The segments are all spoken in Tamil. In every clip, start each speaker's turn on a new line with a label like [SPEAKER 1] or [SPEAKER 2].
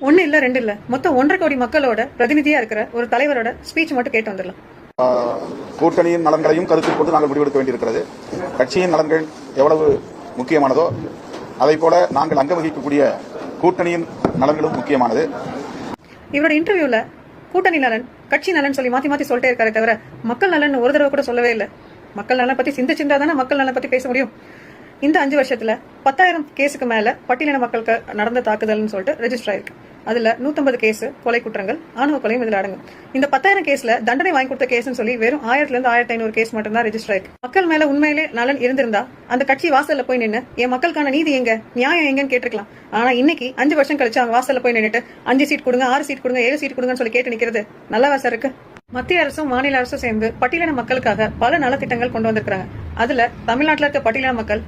[SPEAKER 1] ஒன்னு இல்ல ரெண்டு இல்ல மொத்தம் 1.5 கோடி மக்களோட பிரதிநிதியா இருக்கிற ஒரு தலைவரோட ஸ்பீச் மட்டும் கேட்டு வந்துடலாம்.
[SPEAKER 2] கூட்டணியின் நலன்களையும் கருத்தில் கொண்டு நாங்கள் முடிவெடுக்க வேண்டியிருக்கிறது. கட்சியின் நலன்கள் எவ்வளவு முக்கியமானதோ அதை போல நாங்கள் அங்க வகிக்கக்கூடிய கூட்டணியின் நலன்களும் முக்கியமானது.
[SPEAKER 1] இவரோட இன்டர்வியூல கூட்டணி நலன் கட்சி நலன் சொல்லி மாத்தி மாத்தி சொல்லிட்டே இருக்காரு தவிர மக்கள் நலன் ஒரு தடவை கூட சொல்லவே இல்லை. மக்கள் நலன் பத்தி சிந்திச்சிருந்தா தானே மக்கள் நலன் பத்தி பேச முடியும். இந்த 5 வருஷத்துல 10,000 கேஸுக்கு மேல பட்டியலின மக்களுக்கு நடந்த தாக்குதல்னு சொல்லிட்டு ரெஜிஸ்டர் ஆயிருக்கு. அதுல 150 கேஸ் கொலை குற்றங்கள், ஆணவ கொலையும் இதுல அடங்கும். இந்த 10,000 கேஸ்ல தண்டனை வாங்கி கொடுத்த கேஸ்னு சொல்லி வெறும் 1000 இருந்து 1500 கேஸ் மட்டும் தான் ரெஜிஸ்டர் ஆயிருக்கு. மக்கள் மேல உண்மையிலே நலன் இருந்திருந்தா அந்த கட்சி வாசல்ல போய் நின்று என் மக்களுக்கான நீதி எங்க, நியாயம் எங்கன்னு கேட்டிருக்கலாம். ஆனா இன்னைக்கு 5 வருஷம் கழிச்சு அவங்க வாசல்ல போய் நின்னுட்டு 5 சீட் கொடுங்க, 6 சீட் கொடுங்க, 7 சீட் கொடுங்கன்னு சொல்லி கேட்டு நிக்கிறது நல்லவா சார் இருக்கு? மத்திய அரசும் மாநில அரசும் சேர்ந்து பட்டியலின மக்களுக்காக பல நலத்திட்டங்கள் கொண்டு வந்திருக்காங்க. அதுல தமிழ்நாட்டில் இருக்க பட்டியலின மக்கள்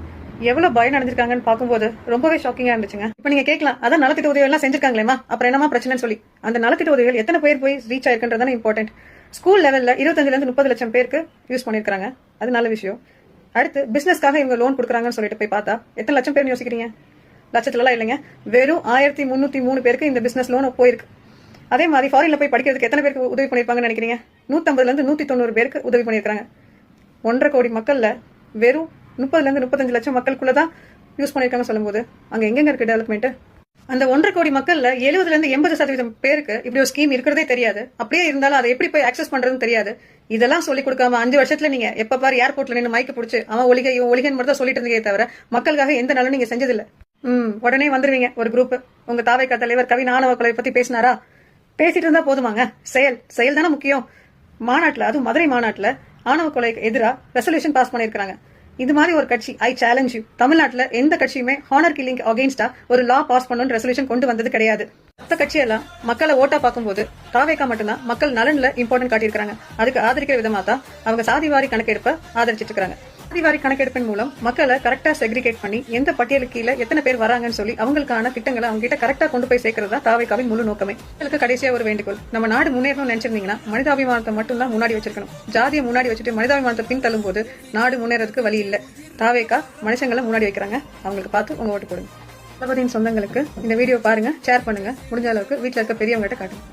[SPEAKER 1] எவ்வளவு பயன் அடைஞ்சிருக்காங்கன்னு பார்க்கும்போது ரொம்பவே ஷாக்கிங்கா இருந்துச்சுங்க. இப்ப நீங்க கேட்கலாம், அதான் நலத்திட்ட உதவிகள் எல்லாம் செஞ்சிருக்காங்களேமா, அப்புறம் என்னமா பிரச்சனைன்னு சொல்லி. அந்த நலத்திட்ட உதவிகள் எத்தனை பேர் போய் ரீச் ஆயிருக்குன்றதான இம்பார்ட்டன்ட். ஸ்கூல் லெவல்ல 25 இருந்து 30 லட்சம் பேருக்கு யூஸ் பண்ணிருக்காங்க. அது நல்ல விஷயம். அடுத்து பிசினஸ்க்காக இவங்க லோன் கொடுக்குறாங்கன்னு சொல்லிட்டு போய் பார்த்தா எத்தனை லட்சம் பேர் யோசிக்கிறீங்க? லட்சத்துல எல்லாம் இல்லைங்க, வெறும் 1303 பேருக்கு இந்த பிசினஸ் லோன் போயிருக்கு. அதே மாதிரி ஃபாரின்ல போய் படிக்கிறதுக்கு எத்தனை பேருக்கு உதவி பண்ணிருப்பாங்கன்னு நினைக்கிறீங்க? 150 இருந்து 190 பேருக்கு உதவி பண்ணிருக்காங்க. 1.5 கோடி மக்கள்ல வெறும் 30 இருந்து 35 லட்சம் மக்களுக்குள்ளதான் யூஸ் பண்ணிருக்காங்க சொல்லும்போது அங்க எங்கெங்க இருக்கு டெவலப்மெண்ட்? அந்த 1.5 கோடி மக்கள்ல 70 இருந்து 80% பேருக்கு இப்படி ஒரு ஸ்கீம் இருக்கிறதே தெரியாது. அப்படியே இருந்தாலும் அதை எப்படி போய் அக்சஸ் பண்றதுன்னு தெரியாது. இதெல்லாம் சொல்லி கொடுக்காம 5 வருஷத்துல நீங்க எப்ப பாரு ஏர்போர்ட்ல நின்று மைக்க பிடிச்சு அவன் ஒளிகன் மட்டும் தான் சொல்லிட்டு இருந்தீங்க தவிர மக்களுக்காக எந்த நாளும் நீங்க செஞ்சதில்ல. உடனே வந்துருவீங்க ஒரு குரூப். உங்க தாவேகா தலைவர் கவின் ஆணவ கொலை பத்தி பேசினாரா? பேசிட்டு இருந்தா போதுமாங்க? செயல் தானே முக்கியம். மாநாட்டுல, அதுவும் மதுரை மாநாட்டுல ஆணவ கொலைக்கு எதிராக ரெசல்யூஷன் பாஸ் பண்ணிருக்காங்க. இது மாதிரி ஒரு கட்சி, ஐ சேலஞ்ச் யூ, தமிழ்நாட்டுல எந்த கட்சியுமே ஹானர் கில்லிங் அகெயின்ஸ்டா ஒரு லா பாஸ் பண்ணணும்னு ரெசல்யூஷன் கொண்டு வந்தது கிடையாது. மற்ற கட்சியெல்லாம் மக்களை ஓட்டா பார்க்கும்போது தாவேகா மட்டும்தான் மக்கள் நலன்ல இம்பார்ட்டன்ட் காட்டியிருக்காங்க. அதுக்கு ஆதரிக்கிற விதமா தான் அவங்க சாதிவாரி கணக்கெடுப்பை ஆதரிச்சிட்டு இருக்காங்க. சாதிவாரி கணக்கெடுப்பின் மூலம் மக்களை கரெக்டா செக்ரிகேட் பண்ணி எந்த பட்டியலுக்கு கீழே எத்தனை பேர் வராங்கன்னு சொல்லி அவங்களுக்கான திட்டங்களை அவங்க கிட்ட கரெக்டா கொண்டு போய் சேர்க்கறது தான் தாவேகாவின் முழு நோக்கமே. உங்களுக்கு கடைசியா ஒரு வேண்டுகோள், நம்ம நாடு முன்னேறணும்னு நினைச்சிருந்தீங்கன்னா மனிதாபிமானத்தை மட்டும் தான் முன்னாடி வச்சிருக்கணும். ஜாதியை முன்னாடி வச்சுட்டு மனிதாபிமானத்தை பின் தள்ளும் போது நாடு முன்னேறதுக்கு வழி இல்லை. தாவேகா மனுஷங்களை முன்னாடி வைக்கிறாங்க. அவங்களுக்கு பார்த்து உங்க ஓட்டு போடுங்க. தளபதியின் சொந்தங்களுக்கு இந்த வீடியோ பாருங்க, ஷேர் பண்ணுங்க, முடிஞ்ச அளவுக்கு வீட்டுல இருக்க பெரியவங்ககிட்ட காட்டுங்க.